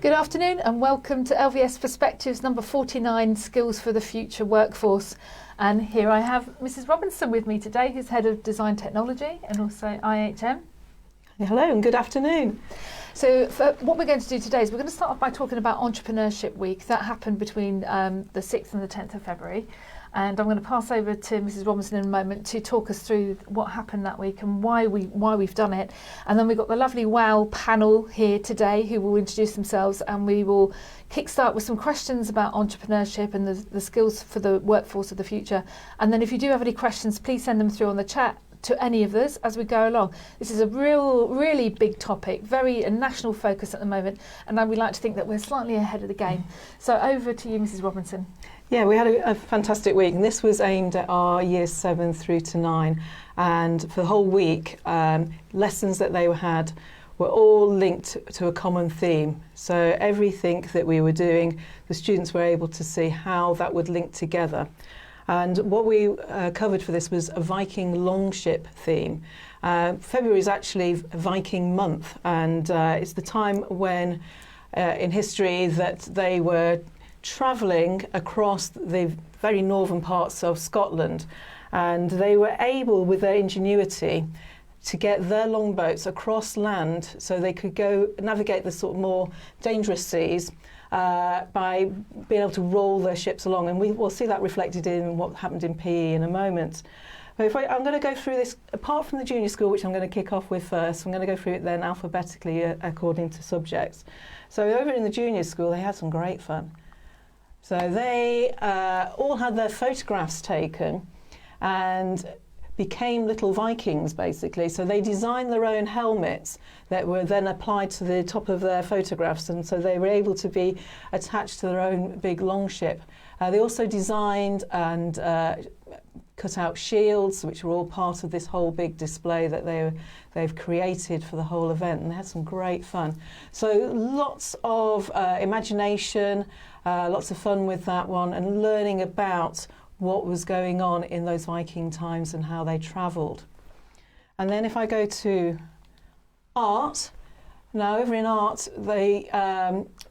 Good afternoon and welcome to LVS Perspectives number 49, Skills for the Future Workforce. And here I have Mrs. Robinson with me today, who's Head of Design Technology and also IHM. Hello and good afternoon. So what we're going to do today is we're going to start off by talking about Entrepreneurship Week. That happened between the 6th and the 10th of February. And I'm going to pass over to Mrs. Robinson in a moment to talk us through what happened that week and why we've done it. And then we've got the lovely WoW panel here today who will introduce themselves, and we will kickstart with some questions about entrepreneurship and the skills for the workforce of the future. And then if you do have any questions, please send them through on the chat to any of us as we go along. This is a really big topic, a national focus at the moment, and we like to think that we're slightly ahead of the game. So over to you, Mrs. Robinson. Yeah, we had a fantastic week, and this was aimed at our years 7 through to 9, and for the whole week, lessons that they had were all linked to a common theme. So everything that we were doing, the students were able to see how that would link together. And what we covered for this was a Viking longship theme. February is actually Viking month, and it's the time when in history that they were travelling across the very northern parts of Scotland, and they were able, with their ingenuity, to get their longboats across land so they could go navigate the sort of more dangerous seas by being able to roll their ships along, and we'll see that reflected in what happened in PE in a moment. But I'm going to go through this, apart from the junior school, which I'm going to kick off with first. I'm going to go through it then alphabetically according to subjects. So over in the junior school, they had some great fun. So they all had their photographs taken and became little Vikings, basically. So they designed their own helmets that were then applied to the top of their photographs, and so they were able to be attached to their own big longship. They also designed and cut out shields, which were all part of this whole big display that they've created for the whole event, and they had some great fun. So lots of imagination, lots of fun with that one, and learning about what was going on in those Viking times and how they travelled. And then if I go to art, now over in art they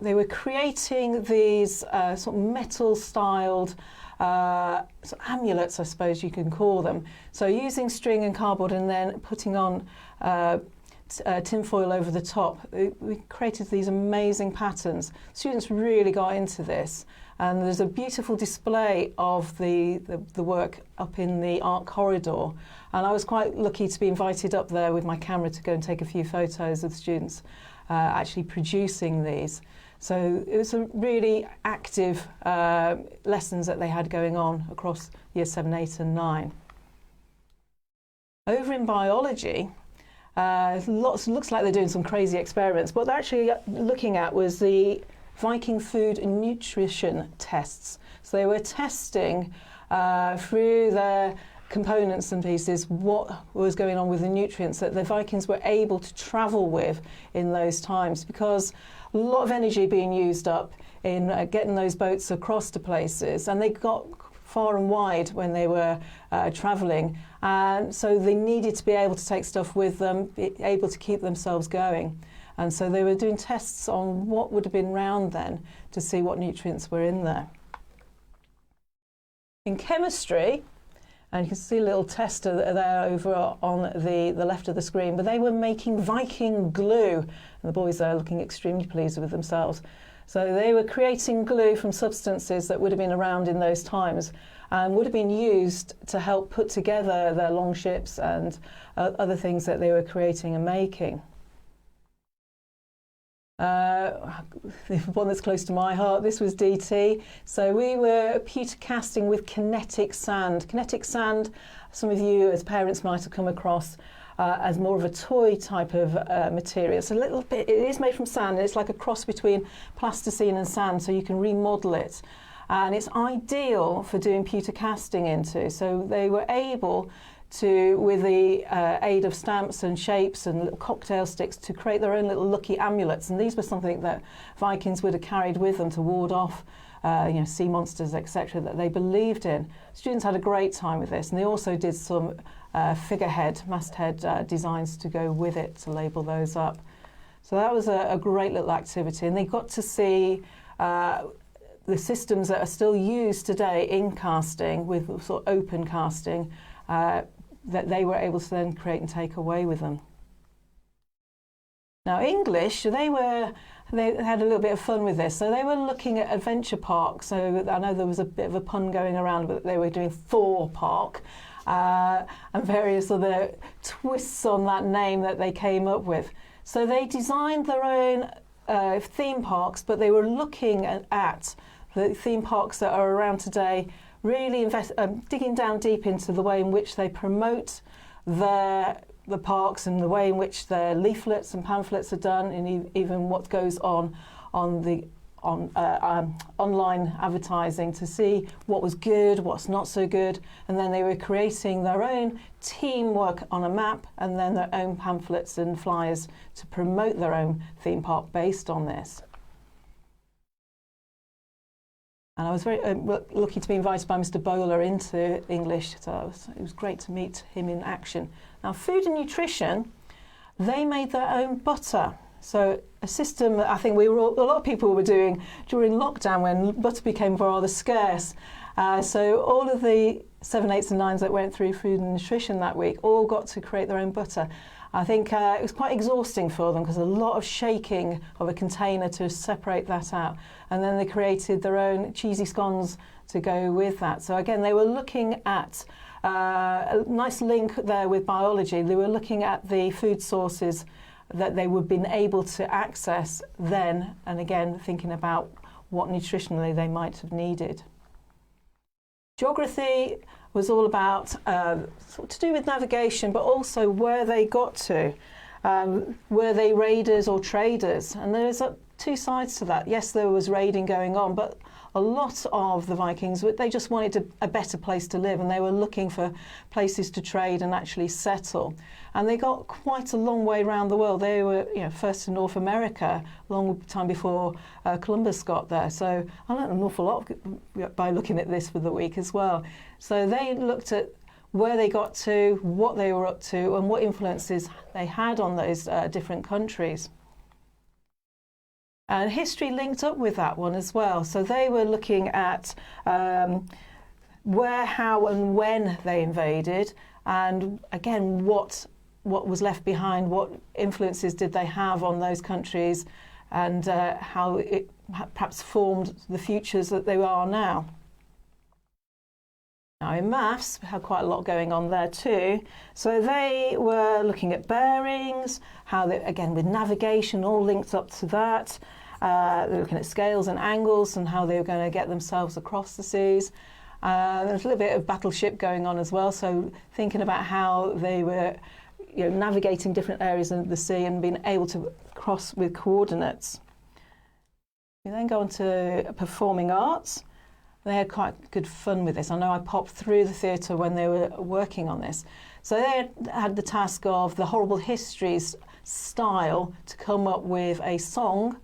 were creating these sort of metal-styled sort of amulets, I suppose you can call them. So using string and cardboard and then putting on tinfoil over the top, we created these amazing patterns. Students really got into this, and there's a beautiful display of the work up in the art corridor, and I was quite lucky to be invited up there with my camera to go and take a few photos of the students actually producing these. So it was a really active lessons that they had going on across years 7, 8 and 9. Over in biology, looks like they're doing some crazy experiments. What they're actually looking at was the Viking food and nutrition tests. So they were testing through their components and pieces what was going on with the nutrients that the Vikings were able to travel with in those times, because a lot of energy being used up in getting those boats across to places, and they got far and wide when they were travelling, and so they needed to be able to take stuff with them, be able to keep themselves going. And so they were doing tests on what would have been round then to see what nutrients were in there. In chemistry, and you can see a little tester there over on the left of the screen, but they were making Viking glue, and the boys are looking extremely pleased with themselves. So they were creating glue from substances that would have been around in those times and would have been used to help put together their longships and other things that they were creating and making. The one that's close to my heart, this was DT. So we were pewter casting with kinetic sand. Kinetic sand, some of you as parents might have come across as more of a toy type of material. It's a little bit, it is made from sand, and it's like a cross between plasticine and sand, so you can remodel it. And it's ideal for doing pewter casting into. So they were able to, with the aid of stamps and shapes and little cocktail sticks, to create their own little lucky amulets. And these were something that Vikings would have carried with them to ward off sea monsters, etc., that they believed in. Students had a great time with this, and they also did some figurehead, masthead designs to go with it, to label those up. So that was a great little activity, and they got to see the systems that are still used today in casting, with sort of open casting, that they were able to then create and take away with them. Now English, they had a little bit of fun with this. So they were looking at adventure parks. So I know there was a bit of a pun going around, but they were doing Thor Park and various other twists on that name that they came up with. So they designed their own theme parks, but they were looking at the theme parks that are around today, really digging down deep into the way in which they promote the parks and the way in which their leaflets and pamphlets are done, and even what goes on online advertising, to see what was good, what's not so good. And then they were creating their own teamwork on a map, and then their own pamphlets and flyers to promote their own theme park based on this. And I was very lucky to be invited by Mr. Bowler into English, so it was great to meet him in action. Now, food and nutrition, they made their own butter. So a system that I think a lot of people were doing during lockdown when butter became rather scarce. So all of the 7, 8s and 9s that went through food and nutrition that week all got to create their own butter. I think it was quite exhausting for them, because a lot of shaking of a container to separate that out. And then they created their own cheesy scones to go with that. So again, they were looking at a nice link there with biology. They were looking at the food sources that they would been able to access then, and again, thinking about what nutritionally they might have needed. Geography was all about to do with navigation, but also where they got to. Were they raiders or traders? And there's two sides to that. Yes, there was raiding going on, but a lot of the Vikings, they just wanted a better place to live, and they were looking for places to trade and actually settle. And they got quite a long way around the world. They were, first to North America, a long time before Columbus got there. So I learned an awful lot by looking at this for the week as well. So they looked at where they got to, what they were up to, and what influences they had on those different countries. And history linked up with that one as well. So they were looking at where, how and when they invaded, and again, what was left behind, what influences did they have on those countries, and how it perhaps formed the futures that they are now. Now in maths, we had quite a lot going on there too. So they were looking at bearings, how they, again with navigation, all linked up to that. They were looking at scales and angles and how they were going to get themselves across the seas. There's a little bit of battleship going on as well, so thinking about how they were navigating different areas of the sea and being able to cross with coordinates. We then go on to performing arts. They had quite good fun with this. I know I popped through the theatre when they were working on this. So they had the task of the horrible histories style to come up with a song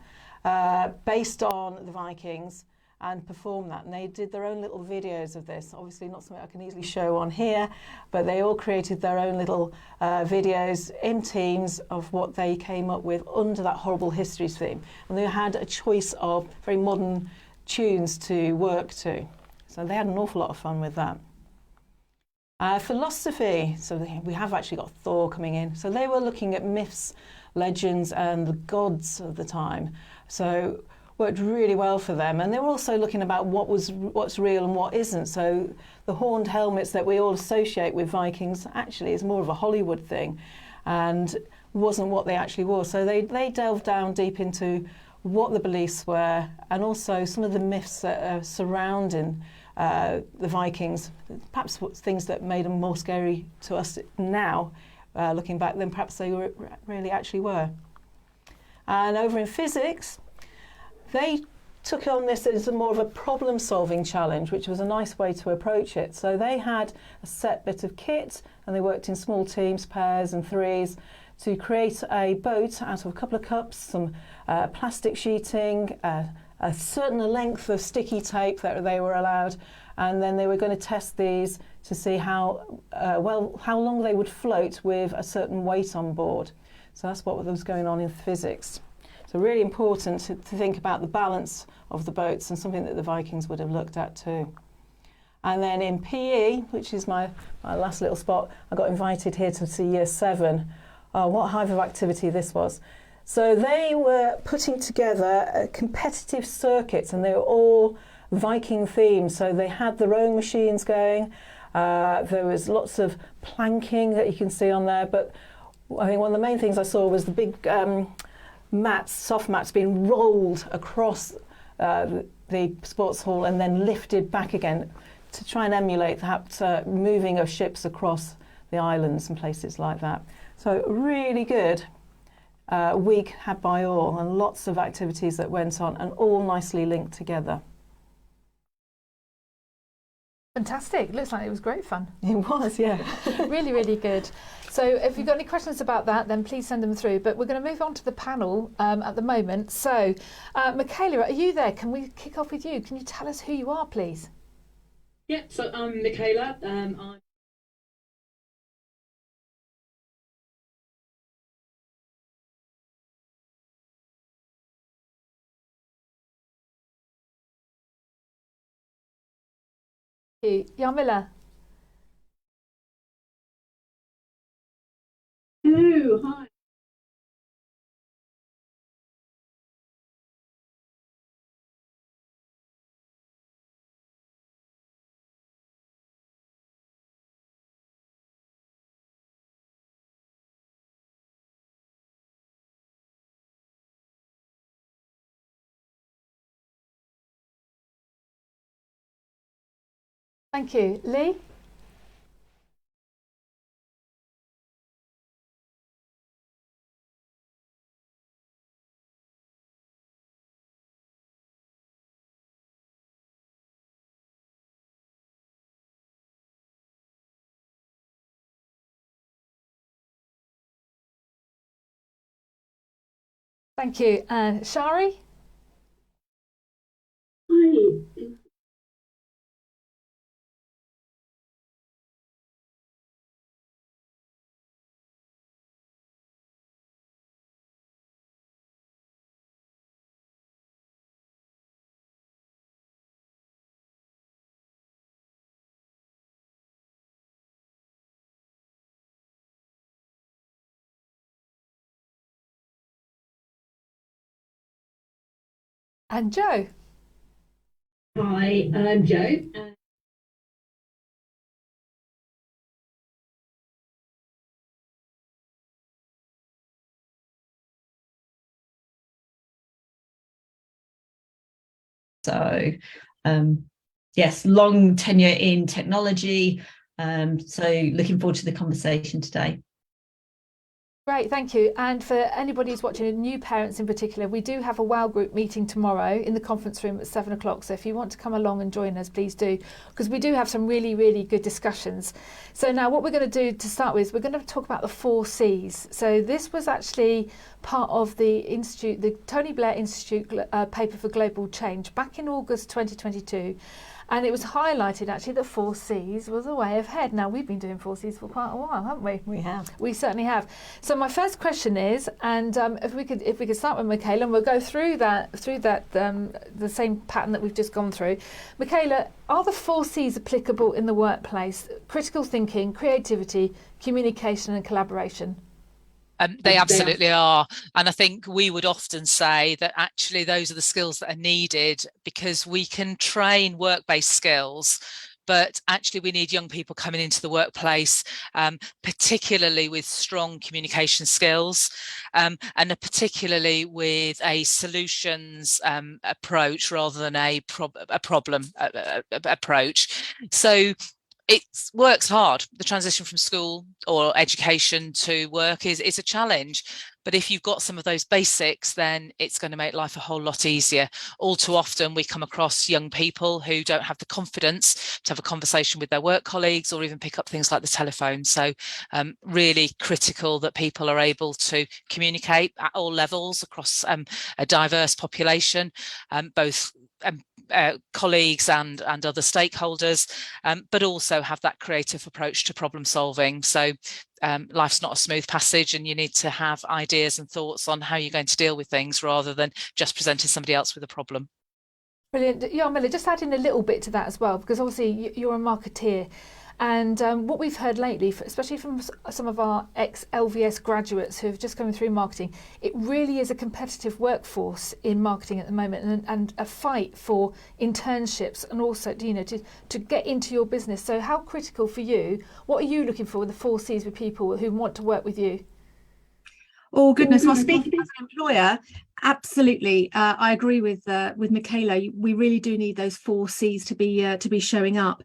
based on the Vikings and perform that. And they did their own little videos of this. Obviously not something I can easily show on here, but they all created their own little videos in teams of what they came up with under that horrible histories theme. And they had a choice of very modern tunes to work to. So they had an awful lot of fun with that. Philosophy, so we have actually got Thor coming in. So they were looking at myths, legends and the gods of the time. So worked really well for them. And they were also looking about what's real and what isn't. So the horned helmets that we all associate with Vikings actually is more of a Hollywood thing and wasn't what they actually wore. So they delved down deep into what the beliefs were, and also some of the myths that are surrounding the Vikings, perhaps things that made them more scary to us now, looking back, than perhaps they really actually were. And over in physics, they took on this as more of a problem-solving challenge, which was a nice way to approach it. So they had a set bit of kit, and they worked in small teams, pairs and threes, to create a boat out of a couple of cups, some plastic sheeting, a a certain length of sticky tape that they were allowed, and then they were going to test these to see how long they would float with a certain weight on board. So that's what was going on in physics. So really important to think about the balance of the boats, and something that the Vikings would have looked at too. And then in PE, which is my last little spot, I got invited here to see Year 7. What hive of activity this was. So they were putting together competitive circuits, and they were all Viking themed. So they had the rowing machines going. There was lots of planking that you can see on there. But I think one of the main things I saw was the big mats, soft mats, being rolled across the sports hall and then lifted back again to try and emulate that moving of ships across the islands and places like that. So really good week had by all, and lots of activities that went on, and all nicely linked together. Fantastic. Looks like it was great fun. It was, yeah. Really, really good. So if you've got any questions about that, then please send them through. But we're going to move on to the panel at the moment. So Michaela, are you there? Can we kick off with you? Can you tell us who you are, please? Yeah, so I'm Michaela. I'm Jarmila. Hello, hi. Thank you. Leigh? Thank you. And Shari? Hi. And Joe? Hi, I'm Joe. So, yes, long tenure in technology. So looking forward to the conversation today. Great, thank you. And for anybody who's watching, new parents in particular, we do have a WOW group meeting tomorrow in the conference room at 7 o'clock. So if you want to come along and join us, please do, because we do have some really, really good discussions. So now what we're going to do to start with, we're going to talk about the 4 Cs. So this was actually part of the Institute, the Tony Blair Institute paper for global change back in August 2022. And it was highlighted actually that 4 Cs was a way ahead. Now we've been doing 4 Cs for quite a while, haven't we? We have. We certainly have. So my first question is, and if we could start with Michaela, and we'll go through that the same pattern that we've just gone through. Michaela, are the 4 Cs applicable in the workplace? Critical thinking, creativity, communication, and collaboration. They absolutely are. And I think we would often say that actually those are the skills that are needed, because we can train work-based skills, but actually we need young people coming into the workplace, particularly with strong communication skills, and particularly with a solutions approach rather than a problem approach. So it works hard. The transition from school or education to work is a challenge. But if you've got some of those basics, then it's going to make life a whole lot easier. All too often, we come across young people who don't have the confidence to have a conversation with their work colleagues or even pick up things like the telephone. So really critical that people are able to communicate at all levels across a diverse population, both colleagues and other stakeholders, but also have that creative approach to problem solving. So life's not a smooth passage, and you need to have ideas and thoughts on how you're going to deal with things rather than just presenting somebody else with a problem. Brilliant. Jarmila, just adding a little bit to that as well, because obviously you're a marketeer. And what we've heard lately, especially from some of our ex-LVS graduates who have just come through marketing, it really is a competitive workforce in marketing at the moment, and a fight for internships and also, to get into your business. So how critical for you, what are you looking for with the 4 Cs with people who want to work with you? Oh goodness, well, speaking as an employer, absolutely, I agree with Michaela. We really do need those 4 Cs to be showing up.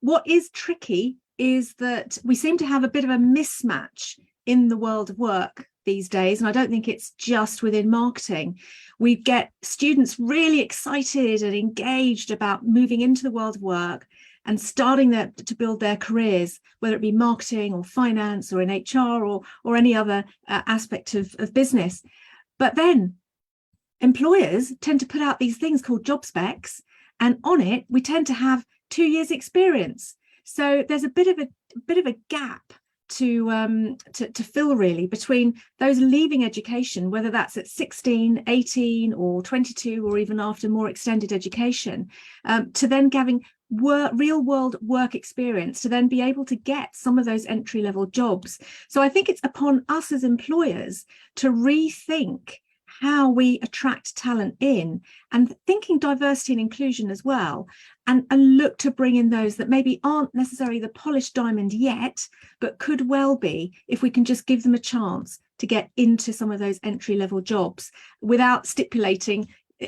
What is tricky is that we seem to have a bit of a mismatch in the world of work these days, and I don't think it's just within marketing. We get students really excited and engaged about moving into the world of work and starting to build their careers, whether it be marketing or finance or in HR or any other aspect of business. But then employers tend to put out these things called job specs, and on it we tend to have 2 years experience. So there's a bit of a gap to fill really between those leaving education, whether that's at 16, 18 or 22 or even after more extended education, to then having real world work experience to then be able to get some of those entry level jobs. So I think it's upon us as employers to rethink how we attract talent in, and thinking diversity and inclusion as well, and look to bring in those that maybe aren't necessarily the polished diamond yet, but could well be if we can just give them a chance to get into some of those entry level jobs without stipulating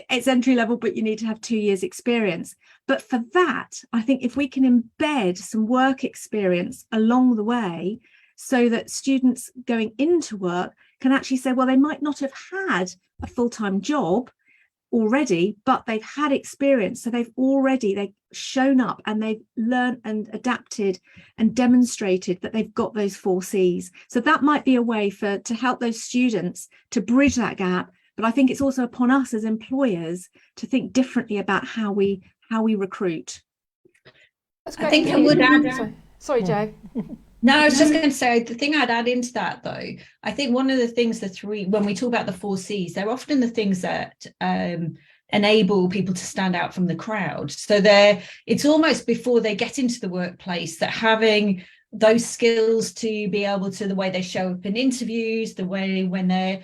it's entry level, but you need to have 2 years experience. But for that, I think if we can embed some work experience along the way, so that students going into work can actually say, well, they might not have had a full-time job already, but they've had experience. So they've shown up and they've learned and adapted and demonstrated that they've got those 4 Cs. So that might be a way to help those students to bridge that gap. But I think it's also upon us as employers to think differently about how we recruit. That's great. I think I would add. Sorry, Jo. No, I was just going to say, the thing I'd add into that, though, I think one of the things, when we talk about the 4 Cs, they're often the things that enable people to stand out from the crowd. So it's almost before they get into the workplace that having those skills to be able to, the way they show up in interviews, the way when they're,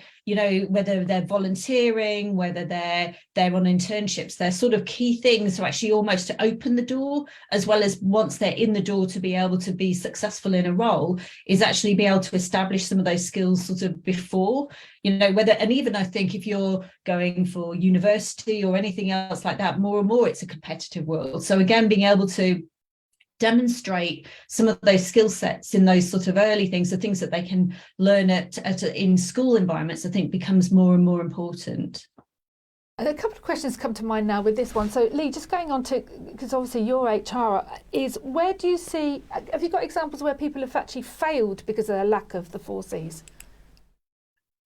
whether they're volunteering, whether they're on internships, they're sort of key things to actually almost to open the door, as well as once they're in the door to be able to be successful in a role, is actually be able to establish some of those skills sort of before, and even I think if you're going for university or anything else like that, more and more it's a competitive world. So again, being able to demonstrate some of those skill sets in those sort of early things, the things that they can learn in school environments, I think becomes more and more important. A couple of questions come to mind now with this one. So Leigh, just going on to, because obviously your HR is, where do you see, have you got examples where people have actually failed because of their lack of the 4 Cs?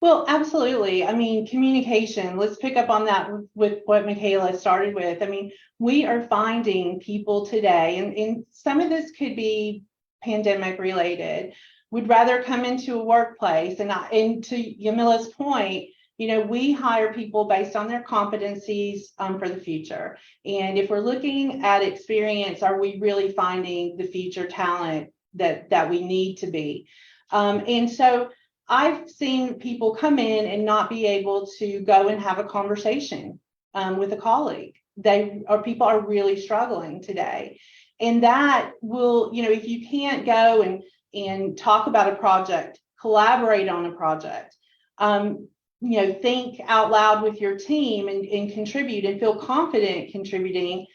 Well, absolutely. I mean, communication, let's pick up on that with what Michaela started with. I mean, we are finding people today, and some of this could be pandemic related, would rather come into a workplace. And to Jarmila's point, we hire people based on their competencies for the future. And if we're looking at experience, are we really finding the future talent that we need to be? And so I've seen people come in and not be able to go and have a conversation with a colleague. People are really struggling today. And that will, if you can't go and talk about a project, collaborate on a project, think out loud with your team and contribute and feel confident contributing,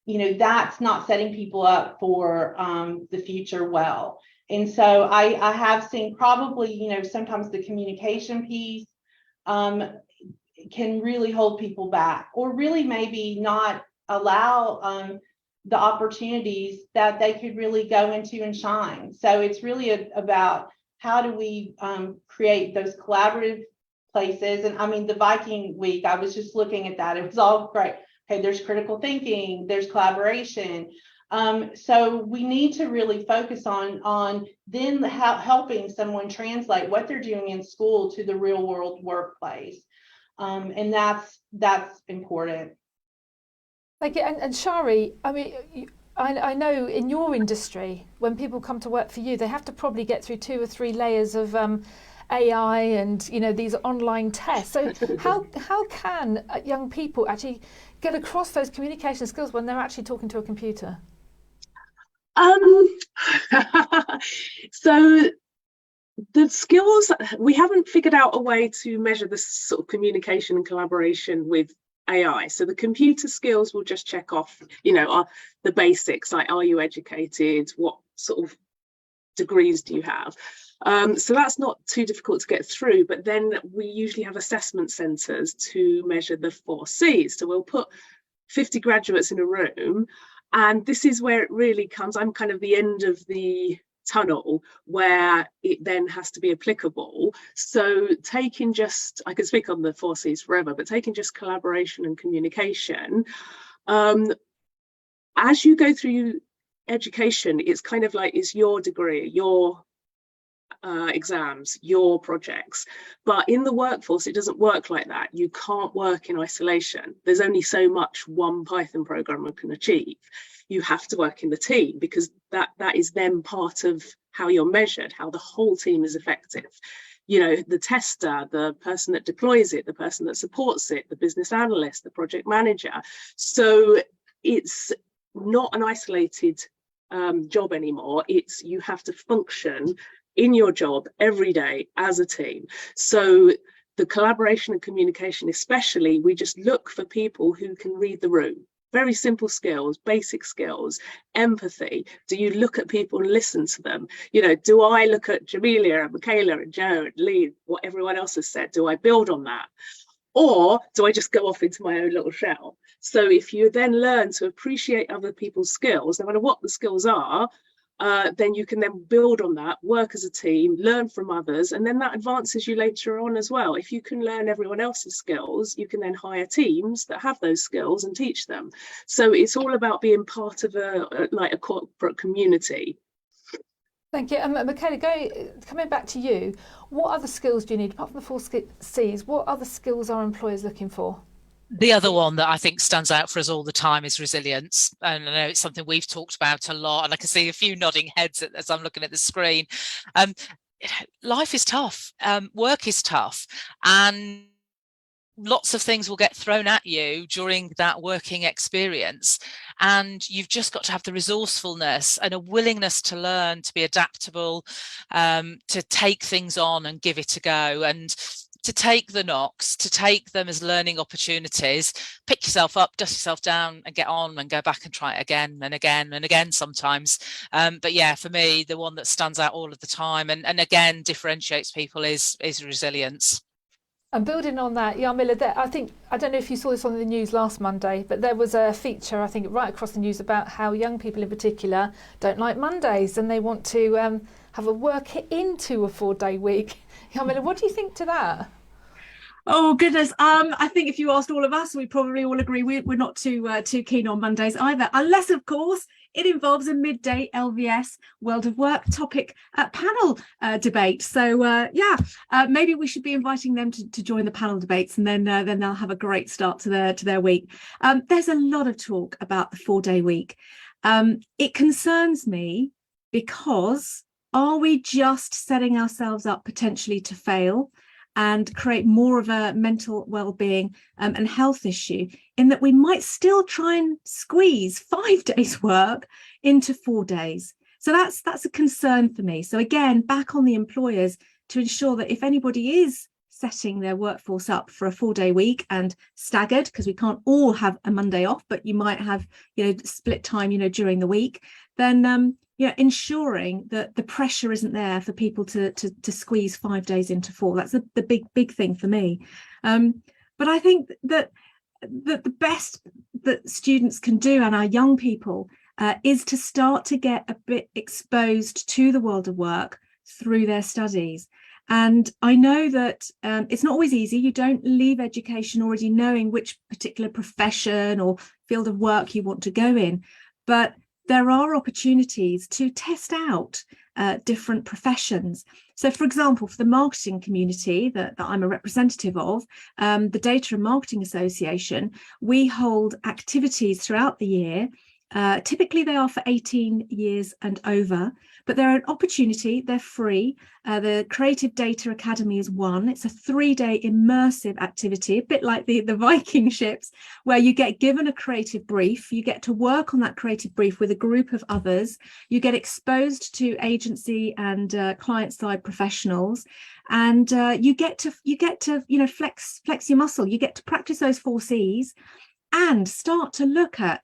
that's not setting people up for the future well. And so I have seen probably, sometimes the communication piece can really hold people back, or really maybe not allow the opportunities that they could really go into and shine. So it's really about how do we create those collaborative places. And I mean, the Viking week, I was just looking at that. It was all great. Okay, there's critical thinking, there's collaboration. So we need to really focus on then helping someone translate what they're doing in school to the real world workplace. And that's important. Thank you. And Shari, I mean, I know in your industry, when people come to work for you, they have to probably get through 2 or 3 layers of AI and these online tests. So how can young people actually get across those communication skills when they're actually talking to a computer? So the skills, we haven't figured out a way to measure the sort of communication and collaboration with AI. So the computer skills will just check off, the basics, like, are you educated? What sort of degrees do you have? So that's not too difficult to get through, but then we usually have assessment centres to measure the 4 Cs. So we'll put 50 graduates in a room, and this is where it really comes. I'm kind of the end of the tunnel where it then has to be applicable. So taking just, I could speak on the 4 Cs forever, but taking just collaboration and communication, as you go through education, it's kind of like, it's your degree, your exams, your projects. But in the workforce, it doesn't work like that. You can't work in isolation. There's only so much one Python programmer can achieve. You have to work in the team, because that is then part of how you're measured, how the whole team is effective. The tester, the person that deploys it, the person that supports it, the business analyst, the project manager. So it's not an isolated job anymore. It's, you have to function in your job every day as a team. So the collaboration and communication, especially, we just look for people who can read the room. Very simple skills, basic skills, empathy. Do you look at people and listen to them? Do I look at Jarmila and Michaela and Joe and Leigh, what everyone else has said? Do I build on that? Or do I just go off into my own little shell? So if you then learn to appreciate other people's skills, no matter what the skills are, then you can then build on that, work as a team, learn from others, and then that advances you later on as well. If you can learn everyone else's skills, you can then hire teams that have those skills and teach them. So it's all about being part of a corporate community. Thank you. Michaela, coming back to you, what other skills do you need, apart from the 4 Cs, what other skills are employers looking for? The other one that I think stands out for us all the time is resilience. And I know it's something we've talked about a lot, and I can see a few nodding heads as I'm looking at the screen. Life is tough, work is tough, and lots of things will get thrown at you during that working experience. And you've just got to have the resourcefulness and a willingness to learn, to be adaptable, to take things on and give it a go, and to take the knocks, to take them as learning opportunities, pick yourself up, dust yourself down and get on and go back and try it again and again and again sometimes. But yeah, for me, the one that stands out all of the time and again differentiates people is resilience. And building on that, Jarmila, I don't know if you saw this on the news last Monday, but there was a feature, I think, right across the news about how young people in particular don't like Mondays and they want to have a work into a 4-day week. Jarmila, what do you think to that? Oh goodness, I think if you asked all of us, we probably all agree we're not too keen on Mondays either, unless of course it involves a midday LVS World of Work topic panel debate. So maybe we should be inviting them to join the panel debates, and then they'll have a great start to their week. There's a lot of talk about the 4-day week. It concerns me because are we just setting ourselves up potentially to fail and create more of a mental well-being and health issue, in that we might still try and squeeze 5 days work into 4 days? So that's a concern for me. So again, back on the employers to ensure that if anybody is setting their workforce up for a 4-day week and staggered, because we can't all have a Monday off, but you might have, split time, during the week, then ensuring that the pressure isn't there for people to squeeze 5 days into 4. That's the big thing for me. But I think that the best that students can do, and our young people, is to start to get a bit exposed to the world of work through their studies. And I know that it's not always easy. You don't leave education already knowing which particular profession or field of work you want to go in, but there are opportunities to test out different professions. So, for example, for the marketing community that I'm a representative of, the Data and Marketing Association, we hold activities throughout the year. Typically they are for 18 years and over, but they're an opportunity, they're free. The Creative Data Academy is one. It's a 3-day immersive activity, a bit like the Viking ships, where you get given a creative brief, you get to work on that creative brief with a group of others, you get exposed to agency and client-side professionals, and you get to flex your muscle, you get to practice those 4 C's and start to look at,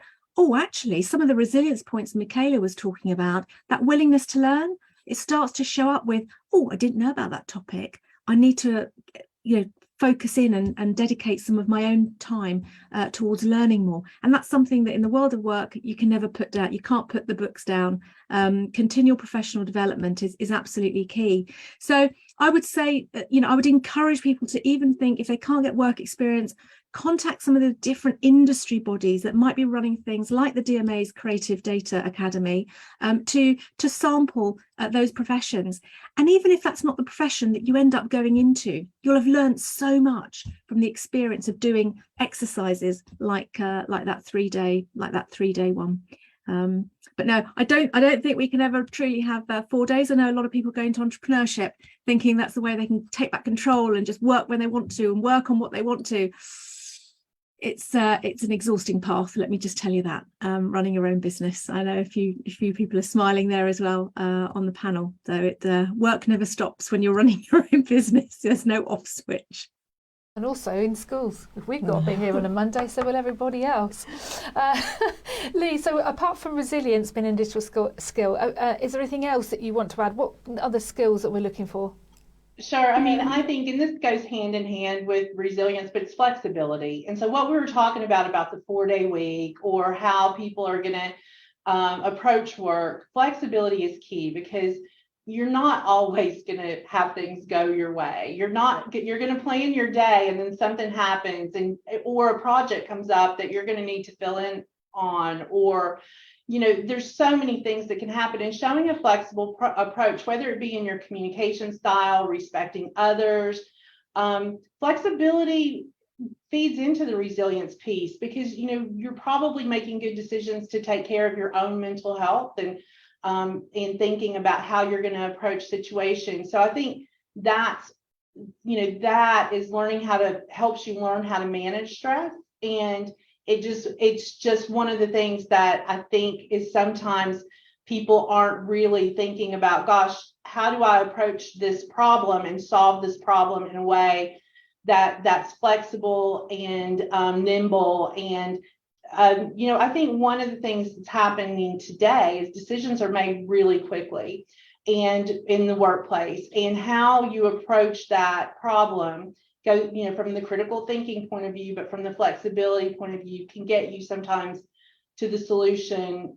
actually, some of the resilience points Michaela was talking about, that willingness to learn, it starts to show up with, I didn't know about that topic. I need to, focus in and dedicate some of my own time towards learning more. And that's something that in the world of work, you can never put down. You can't put the books down. Continual professional development is absolutely key. So I would say, I would encourage people to even think, if they can't get work experience, contact some of the different industry bodies that might be running things like the DMA's Creative Data Academy to sample those professions. And even if that's not the profession that you end up going into, you'll have learned so much from the experience of doing exercises like that 3-day one. But no, I don't think we can ever truly have 4 days. I know a lot of people go into entrepreneurship thinking that's the way they can take back control and just work when they want to and work on what they want to. It's an exhausting path, let me just tell you that, running your own business. I know a few people are smiling there as well on the panel. So work never stops when you're running your own business. There's no off switch. And also in schools, if we've got to be here on a Monday, so will everybody else. Leigh, so apart from resilience being a digital skill, is there anything else that you want to add? What other skills that we're looking for? Sure. I mean, I think, and this goes hand in hand with resilience, but it's flexibility. And so what we were talking about the 4-day week, or how people are going to approach work, flexibility is key, because you're not always going to have things go your way. You're going to plan your day, and then something happens, or a project comes up that you're going to need to fill in on, or there's so many things that can happen. And showing a flexible approach, whether it be in your communication style, respecting others, flexibility feeds into the resilience piece, because you're probably making good decisions to take care of your own mental health and thinking about how you're going to approach situations. So I think that's that is helps you learn how to manage stress. And it's just one of the things that I think is sometimes people aren't really thinking about, gosh, how do I approach this problem and solve this problem in a way that's flexible and nimble. And I think one of the things that's happening today is decisions are made really quickly and in the workplace, and how you approach that problem go, from the critical thinking point of view, but from the flexibility point of view, can get you sometimes to the solution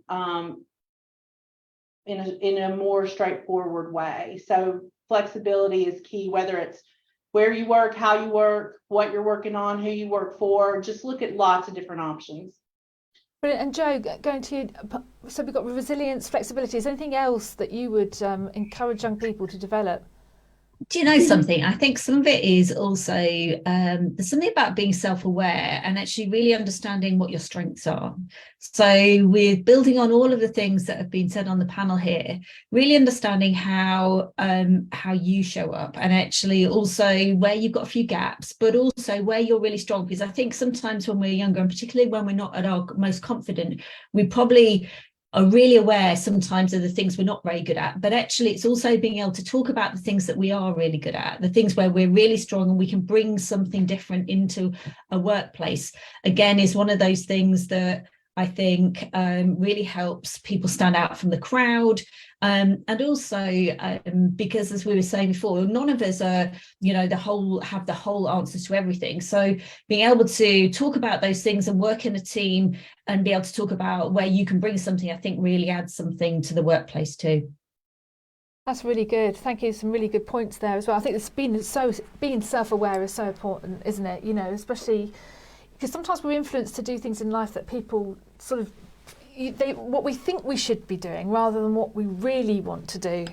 in a more straightforward way. So flexibility is key, whether it's where you work, how you work, what you're working on, who you work for. Just look at lots of different options. Brilliant. And Jo, going to you, so we've got resilience, flexibility. Is there anything else that you would encourage young people to develop? Do you know something? I think some of it is also there's something about being self-aware and actually really understanding what your strengths are. So with building on all of the things that have been said on the panel here, really understanding how you show up, and actually also where you've got a few gaps, but also where you're really strong. Because I think sometimes when we're younger, and particularly when we're not at our most confident, we probably are really aware sometimes of the things we're not very good at, but actually it's also being able to talk about the things that we are really good at, the things where we're really strong and we can bring something different into a workplace, again, is one of those things that I think really helps people stand out from the crowd. And also because, as we were saying before, none of us are, have the whole answers to everything. So being able to talk about those things and work in a team and be able to talk about where you can bring something, I think really adds something to the workplace too. That's really good. Thank you. Some really good points there as well. I think it's being self-aware is so important, isn't it? Especially because sometimes we're influenced to do things in life that people sort of, what we think we should be doing rather than what we really want to do.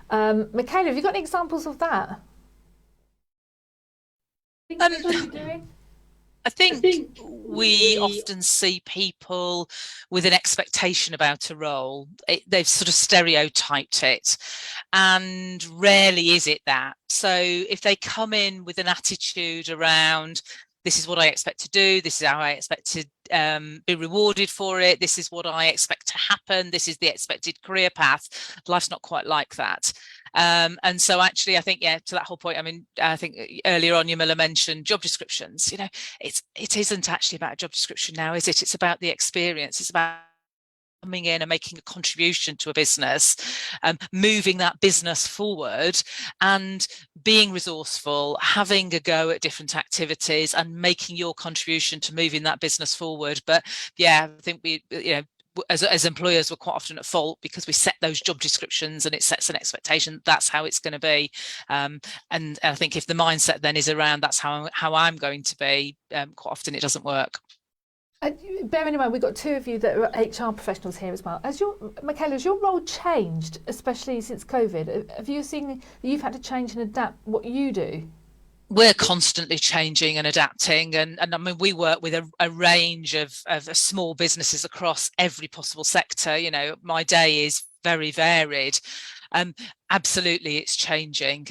Michaela, have you got any examples of that? I think we often see people with an expectation about a role. They've sort of stereotyped it, and rarely is it that. So if they come in with an attitude around, this is what I expect to do, this is how I expect to be rewarded for it, this is what I expect to happen, this is the expected career path, life's not quite like that. And so actually, I think, to that whole point, I think earlier on, Jarmila mentioned job descriptions. It isn't actually about a job description now, is it? It's about the experience. It's about coming in and making a contribution to a business, moving that business forward and being resourceful, having a go at different activities and making your contribution to moving that business forward. But I think we, as employers, we're quite often at fault because we set those job descriptions and it sets an expectation. That's how it's going to be. And I think if the mindset then is around that's how I'm going to be, quite often it doesn't work. Bearing in mind, we've got two of you that are HR professionals here as well. Michaela, has your role changed, especially since COVID? Have you seen that you've had to change and adapt what you do? We're constantly changing and adapting, and we work with a range of small businesses across every possible sector. My day is very varied. Absolutely, it's changing.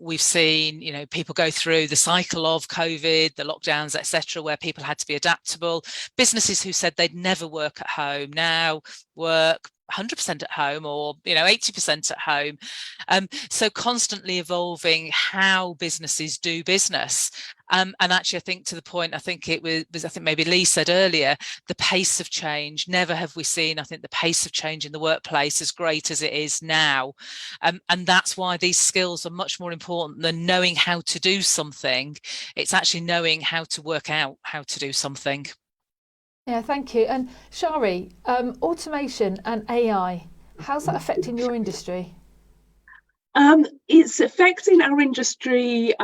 We've seen, people go through the cycle of COVID, the lockdowns, etc., where people had to be adaptable. Businesses who said they'd never work at home now work 100% at home, or 80% at home. So constantly evolving how businesses do business. And actually, I think to the point, I think maybe Leigh said earlier, the pace of change. Never have we seen, I think, the pace of change in the workplace as great as it is now. And that's why these skills are much more important than knowing how to do something. It's actually knowing how to work out how to do something. Yeah, thank you. And Shari, automation and AI, how's that affecting your industry? It's affecting our industry,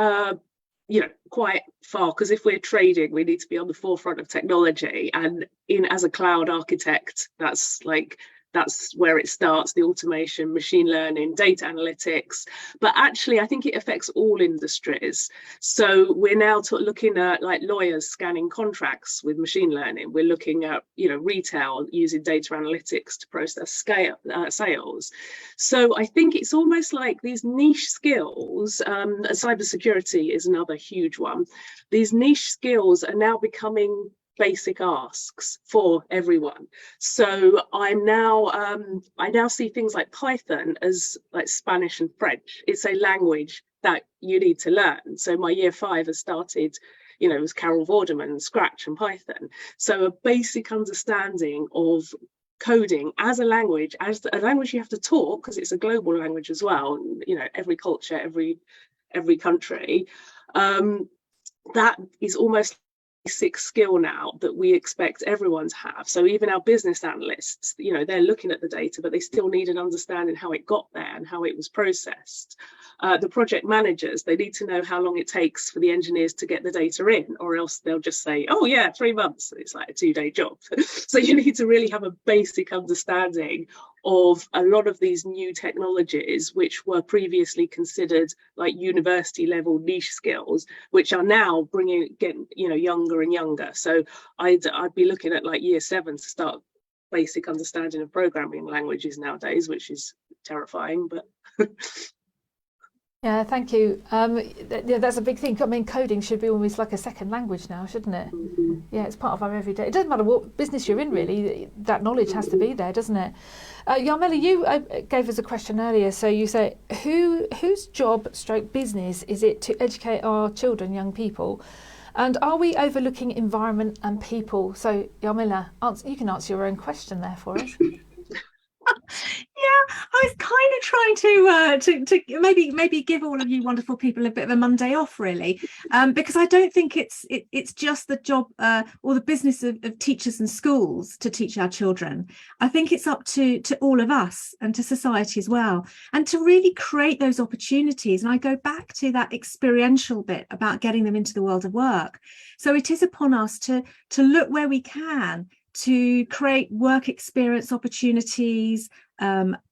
quite far, because if we're trading, we need to be on the forefront of technology. And as a cloud architect, that's where it starts, the automation, machine learning, data analytics. But actually, I think it affects all industries. So we're now looking at lawyers scanning contracts with machine learning. We're looking at, retail using data analytics to process sales. So I think it's almost like these niche skills, cybersecurity is another huge one. These niche skills are now becoming basic asks for everyone. So I now see things like Python as like Spanish and French. It's a language that you need to learn. So my year 5 has started, it was Carol Vorderman, Scratch and Python. So a basic understanding of coding as a language you have to talk, because it's a global language as well. Every culture, every country. That is almost basic skill now that we expect everyone to have. So even our business analysts, they're looking at the data, but they still need an understanding how it got there and how it was processed. The project managers, they need to know how long it takes for the engineers to get the data in, or else they'll just say, oh yeah, 3 months. It's like a 2-day job. So you need to really have a basic understanding of a lot of these new technologies, which were previously considered like university level niche skills, which are now getting younger and younger. So I'd be looking at like year 7 to start basic understanding of programming languages nowadays, which is terrifying, but Yeah, thank you. Yeah, that's a big thing. I mean, coding should be almost like a second language now, shouldn't it? Yeah, it's part of our everyday. It doesn't matter what business you're in, really. That knowledge has to be there, doesn't it? Jarmila, you gave us a question earlier. So you say, whose job / business is it to educate our children, young people? And are we overlooking environment and people? So Jarmila, you can answer your own question there for us. Yeah, I was kind of trying to maybe give all of you wonderful people a bit of a Monday off, really, because I don't think it's just the job or the business of teachers and schools to teach our children. I think it's up to all of us and to society as well, and to really create those opportunities. And I go back to that experiential bit about getting them into the world of work. So it is upon us to look where we can to create work experience opportunities,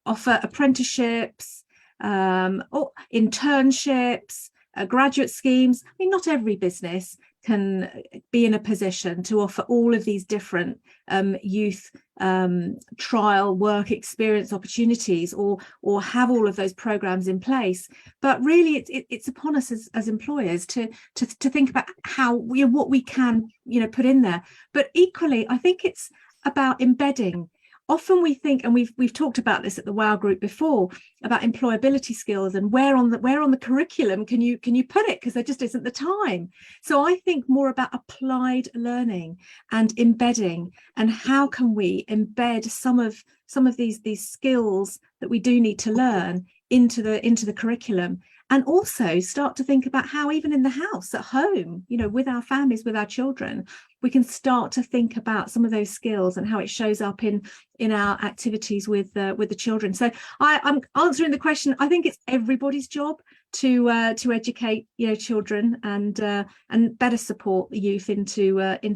offer apprenticeships, or internships, graduate schemes. I mean, not every business can be in a position to offer all of these different youth trial work experience opportunities, or have all of those programs in place. But really, it's upon us as employers to think about how what we can put in there. But equally, I think it's about embedding. Often we think, and we've talked about this at the WoW group before, about employability skills and where on the curriculum can you put it, because there just isn't the time. So I think more about applied learning and embedding, and how can we embed some of these skills that we do need to learn into the curriculum, and also start to think about how even in the house at home, with our families, with our children, we can start to think about some of those skills and how it shows up in our activities with the children. So I'm answering the question. I think it's everybody's job to educate children and better support the youth into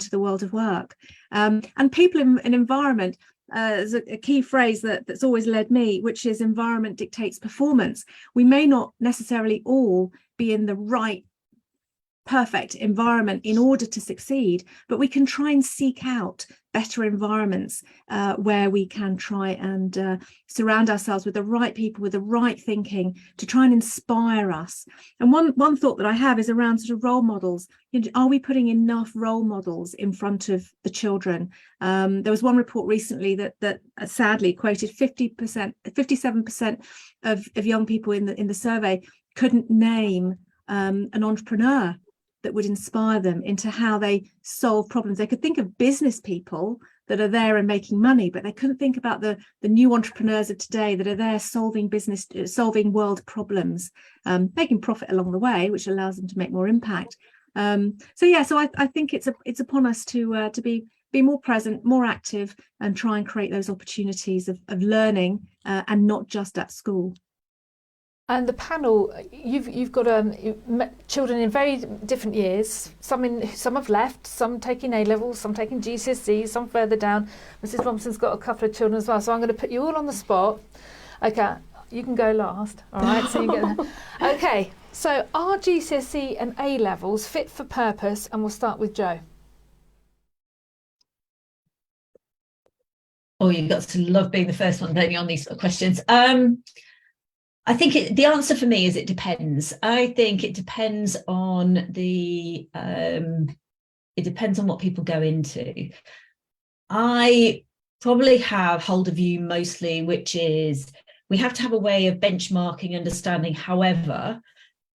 the world of work. And people in environment. There's a key phrase that's always led me, which is environment dictates performance. We may not necessarily all be in the right perfect environment in order to succeed, but we can try and seek out better environments where we can try and surround ourselves with the right people, with the right thinking, to try and inspire us. And one thought that I have is around sort of role models. Are we putting enough role models in front of the children? There was one report recently that sadly quoted 57% of young people in the survey couldn't name an entrepreneur that would inspire them into how they solve problems. They could think of business people that are there and making money, but they couldn't think about the new entrepreneurs of today that are there solving world problems, making profit along the way, which allows them to make more impact. So I think it's upon us to be more present, more active, and try and create those opportunities of learning, and not just at school. And the panel, you've got children in very different years. Some have left, some taking A-Levels, some taking GCSEs, some further down. Mrs. Robinson's got a couple of children as well, so I'm going to put you all on the spot. Okay, you can go last. All right, so you get that. Okay, so are GCSE and A-Levels fit for purpose? And we'll start with Jo. Oh, you've got to love being the first one, don't you, on these sort of questions. I think the answer for me is it depends. I think it depends on what people go into. I probably have hold of you mostly, which is we have to have a way of benchmarking, understanding. However,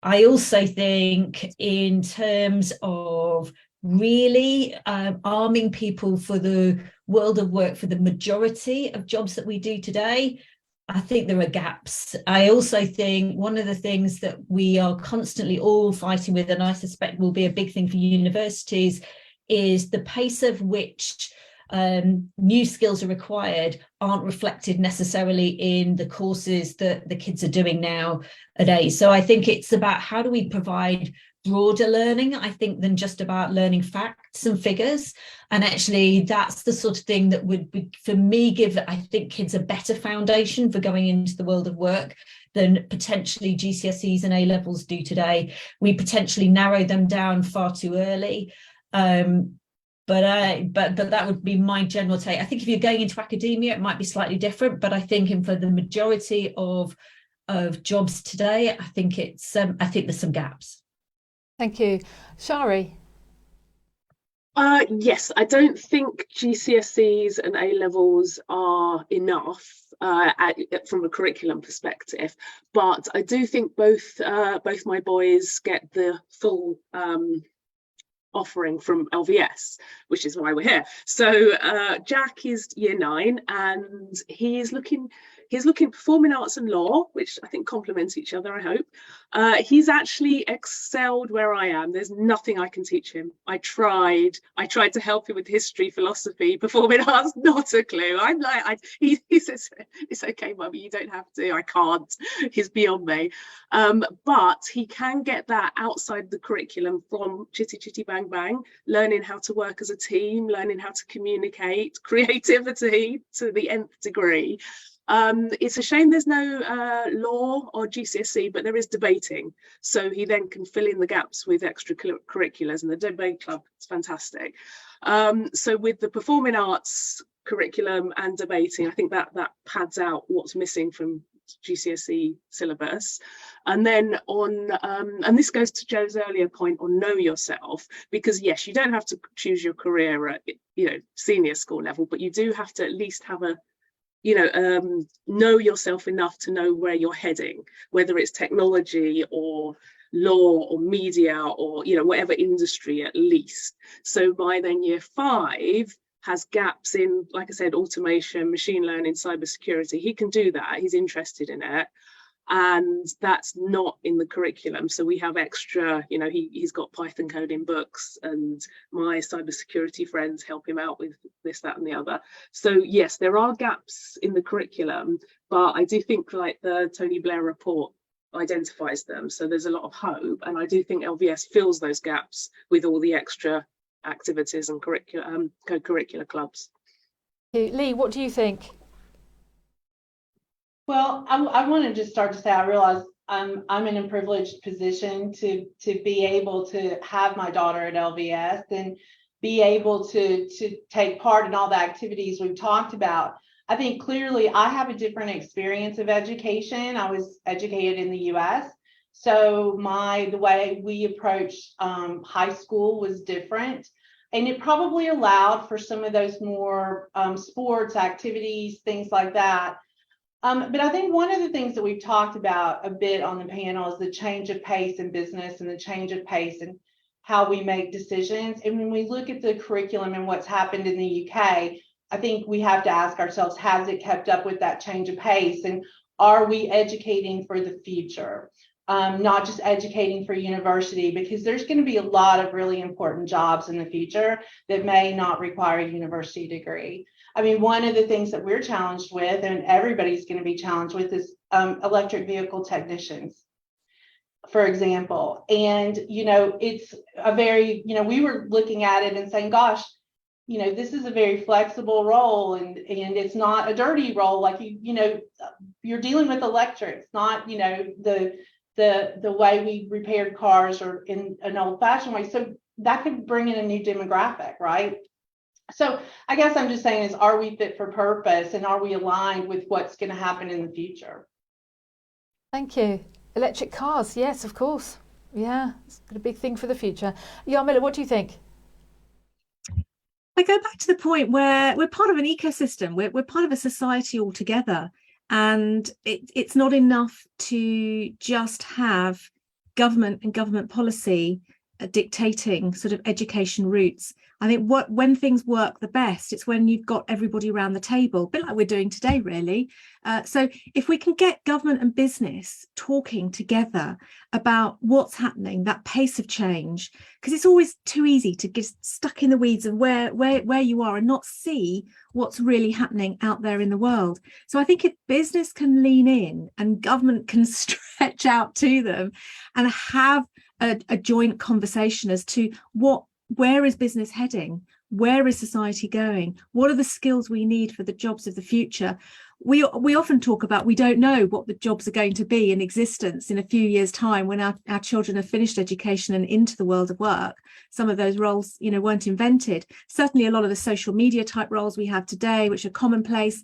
I also think in terms of really arming people for the world of work, for the majority of jobs that we do today, I think there are gaps. I also think one of the things that we are constantly all fighting with, and I suspect will be a big thing for universities, is the pace of which new skills are required aren't reflected necessarily in the courses that the kids are doing nowadays. So I think it's about how do we provide broader learning, I think, than just about learning facts and figures. And actually, that's the sort of thing that would be, for me, give, I think, kids a better foundation for going into the world of work than potentially GCSEs and A-Levels do today. We potentially narrow them down far too early. But that would be my general take. I think if you're going into academia, it might be slightly different. But I think for the majority of of jobs today, I think there's some gaps. Thank you. Shari? Yes, I don't think GCSEs and A-Levels are enough from a curriculum perspective, but I do think both my boys get the full offering from LVS, which is why we're here. So Jack is year 9 and he's looking performing arts and law, which I think complements each other, I hope. He's actually excelled where I am. There's nothing I can teach him. I tried to help him with history, philosophy, performing arts, not a clue. I'm like, he says, it's okay, mummy, you don't have to. I can't. He's beyond me. But he can get that outside the curriculum from chitty chitty bang bang, learning how to work as a team, learning how to communicate, creativity to the nth degree. It's a shame there's no law or GCSE, but there is debating. So he then can fill in the gaps with extracurriculars, and the debate club is fantastic. So with the performing arts curriculum and debating, I think that pads out what's missing from GCSE syllabus. And then on, and this goes to Joe's earlier point on know yourself, because yes, you don't have to choose your career at, senior school level, but you do have to at least have a know yourself enough to know where you're heading, whether it's technology or law or media or whatever industry at least. So by then year 5 has gaps in, like I said, automation, machine learning, cybersecurity. He can do that. He's interested in it. And that's not in the curriculum. So we have extra, he's got Python coding books, and my cybersecurity friends help him out with this, that, and the other. So yes, there are gaps in the curriculum, but I do think like the Tony Blair report identifies them. So there's a lot of hope. And I do think LVS fills those gaps with all the extra activities and co-curricular clubs. Leigh, what do you think? Well, I want to just start to say I realize I'm in a privileged position to be able to have my daughter at LVS and be able to take part in all the activities we've talked about. I think clearly I have a different experience of education. I was educated in the US, so the way we approached high school was different. And it probably allowed for some of those more sports activities, things like that. But I think one of the things that we've talked about a bit on the panel is the change of pace in business and the change of pace in how we make decisions. And when we look at the curriculum and what's happened in the UK, I think we have to ask ourselves, has it kept up with that change of pace? And are we educating for the future? Not just educating for university, because there's going to be a lot of really important jobs in the future that may not require a university degree. I mean, one of the things that we're challenged with, and everybody's going to be challenged with, is electric vehicle technicians, for example. And, it's a very, we were looking at it and saying, gosh, this is a very flexible role, and it's not a dirty role. Like, you're dealing with electrics, not, the way we repaired cars or in an old-fashioned way. So that could bring in a new demographic, right? So I guess I'm just saying is, are we fit for purpose, and are we aligned with what's going to happen in the future? Thank you. Electric cars, yes, of course. Yeah, it's a big thing for the future. Jarmila, what do you think? I go back to the point where we're part of an ecosystem. We're part of a society altogether. And it's not enough to just have government and government policy dictating sort of education routes. I think when things work the best, it's when you've got everybody around the table, a bit like we're doing today, really. So if we can get government and business talking together about what's happening, that pace of change, because it's always too easy to get stuck in the weeds of where you are and not see what's really happening out there in the world. So I think if business can lean in and government can stretch out to them and have a joint conversation as to where is business heading? Where is society going? What are the skills we need for the jobs of the future? We often talk about we don't know what the jobs are going to be in existence in a few years' time when our children have finished education and into the world of work. Some of those roles, weren't invented. Certainly a lot of the social media type roles we have today, which are commonplace,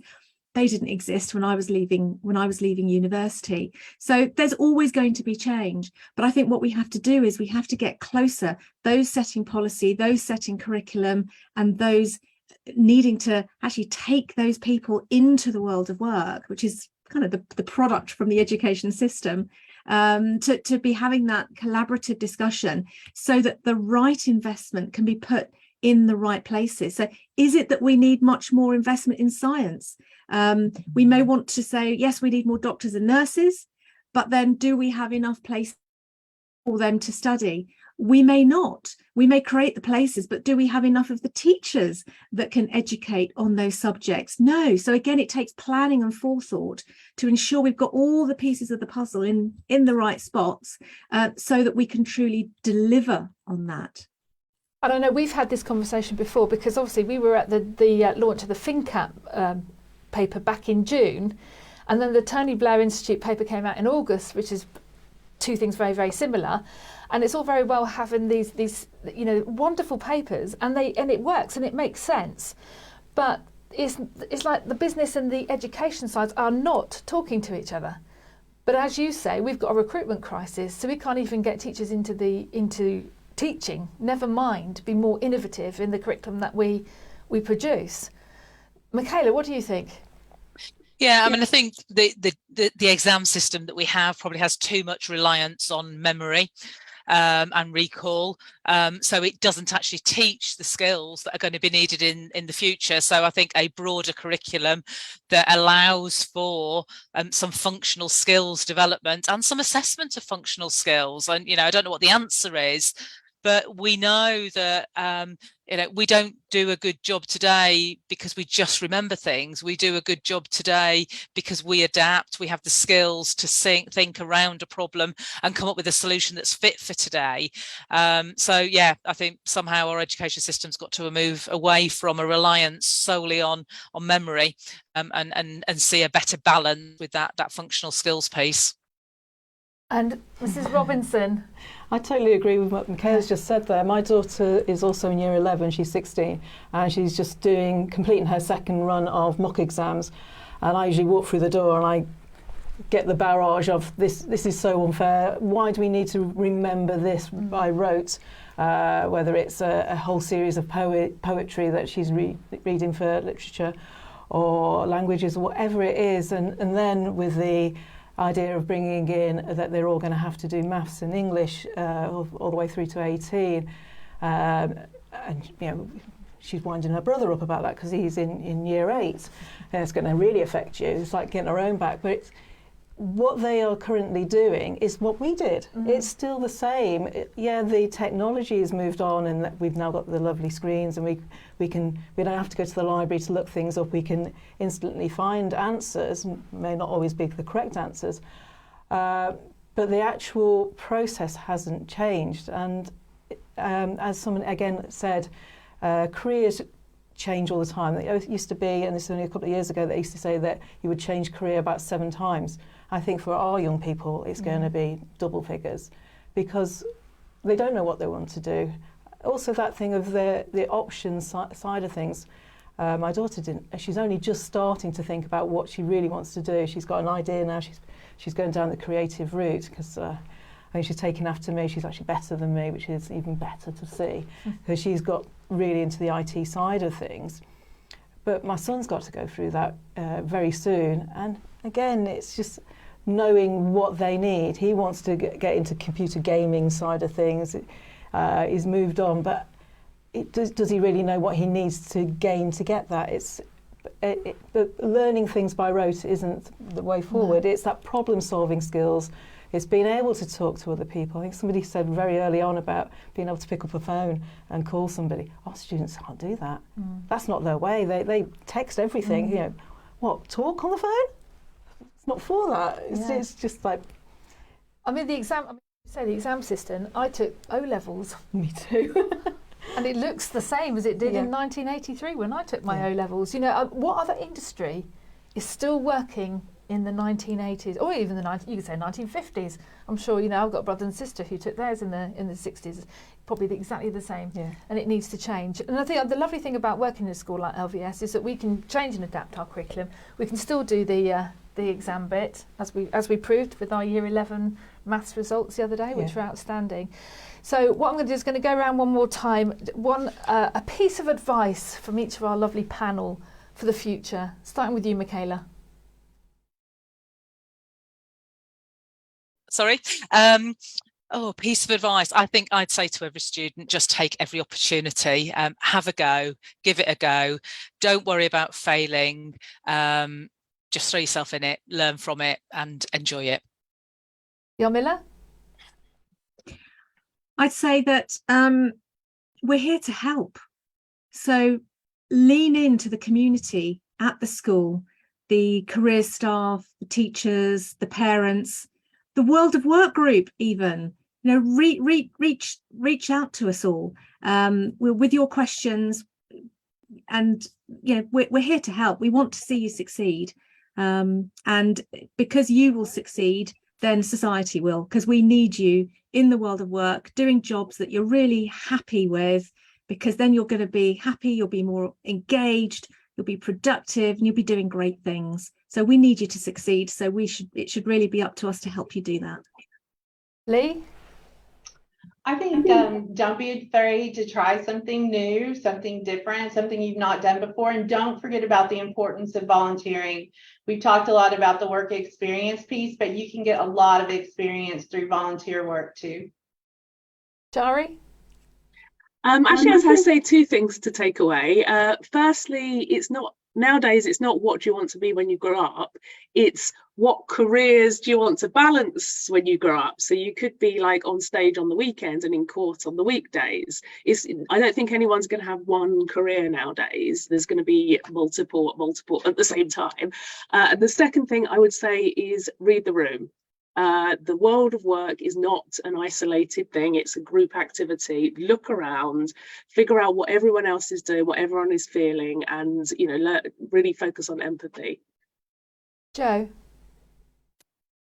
they didn't exist when I was leaving university. So there's always going to be change. But I think what we have to do is we have to get closer, those setting policy, those setting curriculum, and those needing to actually take those people into the world of work, which is kind of the product from the education system, to be having that collaborative discussion so that the right investment can be put in the right places. So is it that we need much more investment in science? We may want to say, yes, we need more doctors and nurses, but then do we have enough places for them to study? We may not. We may create the places, but do we have enough of the teachers that can educate on those subjects? No. So again, it takes planning and forethought to ensure we've got all the pieces of the puzzle in the right spots, so that we can truly deliver on that. I don't know, we've had this conversation before, because obviously we were at the launch of the FinCap paper back in June, and then the Tony Blair Institute paper came out in August, which is two things very, very similar. And it's all very well having these wonderful papers, and it works and it makes sense, but it's like the business and the education sides are not talking to each other. But as you say, we've got a recruitment crisis, so we can't even get teachers into teaching, never mind be more innovative in the curriculum that we produce. Michaela, what do you think? Yeah, I mean, I think the exam system that we have probably has too much reliance on memory and recall, so it doesn't actually teach the skills that are going to be needed in the future. So I think a broader curriculum that allows for some functional skills development and some assessment of functional skills. And I don't know what the answer is, but we know that we don't do a good job today because we just remember things. We do a good job today because we adapt. We have the skills to think around a problem and come up with a solution that's fit for today. So yeah, I think somehow our education system's got to move away from a reliance solely on memory, and see a better balance with that functional skills piece. And Mrs. Robinson. I totally agree with what Michaela's just said there. My daughter is also in year 11, she's 16, and she's just completing her second run of mock exams. And I usually walk through the door and I get the barrage of this is so unfair. Why do we need to remember this by rote? Whether it's a whole series of poetry that she's reading for literature or languages or whatever it is. And then with the idea of bringing in that they're all going to have to do maths and English all the way through to 18, and she's winding her brother up about that because he's in year 8. It's going to really affect you. It's like getting her own back, but what they are currently doing is what we did. It's still the same. The technology has moved on, and we've now got the lovely screens, and we don't have to go to the library to look things up. We can instantly find answers, may not always be the correct answers, but the actual process hasn't changed. And as someone again said, careers change all the time. It used to be, and this is only a couple of years ago, they used to say that you would change career about 7 times. I think for our young people, it's going to be double figures because they don't know what they want to do. Also, that thing of the options side of things. My daughter didn't. She's only just starting to think about what she really wants to do. She's got an idea now. She's going down the creative route because I think she's taken after me. She's actually better than me, which is even better to see because she's got really into the IT side of things. But my son's got to go through that very soon. And again, it's just knowing what they need. He wants to get into computer gaming side of things. He's moved on, but does he really know what he needs to gain to get that? But learning things by rote isn't the way forward. It's that problem-solving skills. It's being able to talk to other people. I think somebody said very early on about being able to pick up a phone and call somebody. Our students can't do that. That's not their way. They text everything. What, talk on the phone? It's not for that. It's just like... I mean, the exam system, I took O-levels. Me too. And it looks the same as it did in 1983 when I took my O-levels. What other industry is still working in the 1980s, or even you could say 1950s. I'm sure, you know, I've got a brother and sister who took theirs in the 60s, probably exactly the same, and it needs to change. And I think the lovely thing about working in a school like LVS is that we can change and adapt our curriculum. We can still do the exam bit, as we proved with our Year 11 maths results the other day, which were outstanding. So what I'm going to do is going to go around one more time, a piece of advice from each of our lovely panel for the future, starting with you, Michaela. Sorry. Piece of advice. I think I'd say to every student, just take every opportunity, have a go, give it a go. Don't worry about failing. Just throw yourself in it, learn from it and enjoy it. Jarmila? I'd say that we're here to help. So lean into the community at the school, the career staff, the teachers, the parents, the World of Work group even. You know, reach out to us all with your questions, and you know, we're here to help. We want to see you succeed, and because you will succeed, then society will, because we need you in the world of work, doing jobs that you're really happy with, because then you're going to be happy, you'll be more engaged, you'll be productive, and you'll be doing great things. So we need you to succeed. So it should really be up to us to help you do that. Leigh? I think don't be afraid to try something new, something different, something you've not done before, and don't forget about the importance of volunteering. We've talked a lot about the work experience piece, but you can get a lot of experience through volunteer work too. Shari? Actually, I'd say two things to take away. Firstly, nowadays it's not what do you want to be when you grow up, it's what careers do you want to balance when you grow up. So you could be like on stage on the weekends and in court on the weekdays. I don't think anyone's going to have one career nowadays. There's going to be multiple at the same time. And the second thing I would say is read the room. The world of work is not an isolated thing, it's a group activity. Look around, figure out what everyone else is doing, what everyone is feeling, and you know, really focus on empathy. Jo?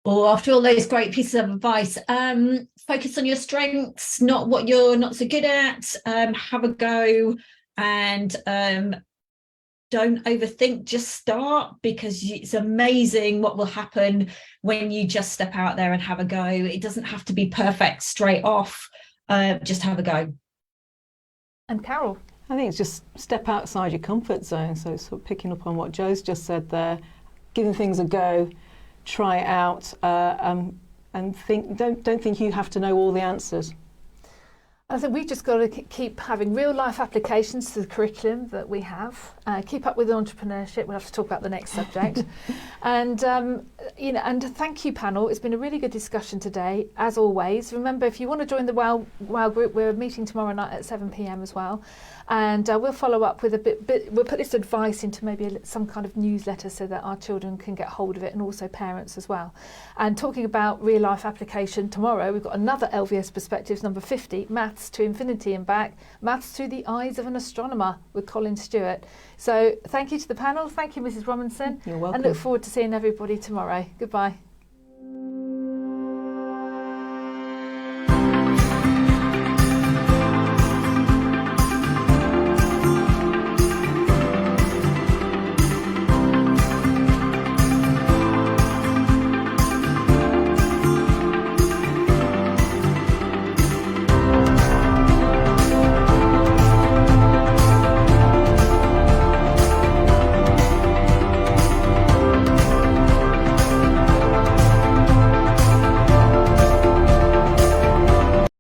Or after all those great pieces of advice, focus on your strengths, not what you're not so good at. Have a go, and don't overthink, just start, because it's amazing what will happen when you just step out there and have a go. It doesn't have to be perfect straight off, just have a go. And Carol? I think it's just step outside your comfort zone. So sort of picking up on what Jo's just said there, giving things a go, try it out, and don't think you have to know all the answers. I think we've just got to keep having real life applications to the curriculum that we have. Keep up with entrepreneurship. We'll have to talk about the next subject. And you know, and thank you, panel. It's been a really good discussion today, as always. Remember, if you want to join the WoW group, we're meeting tomorrow night at 7 p.m. as well. And we'll follow up with a bit. We'll put this advice into maybe some kind of newsletter so that our children can get hold of it, and also parents as well. And talking about real life application, tomorrow we've got another LVS Perspectives number 50, Maths to Infinity and Back, Maths through the Eyes of an Astronomer with Colin Stewart. So thank you to the panel. Thank you, Mrs. Robinson. You're welcome. And look forward to seeing everybody tomorrow. Goodbye.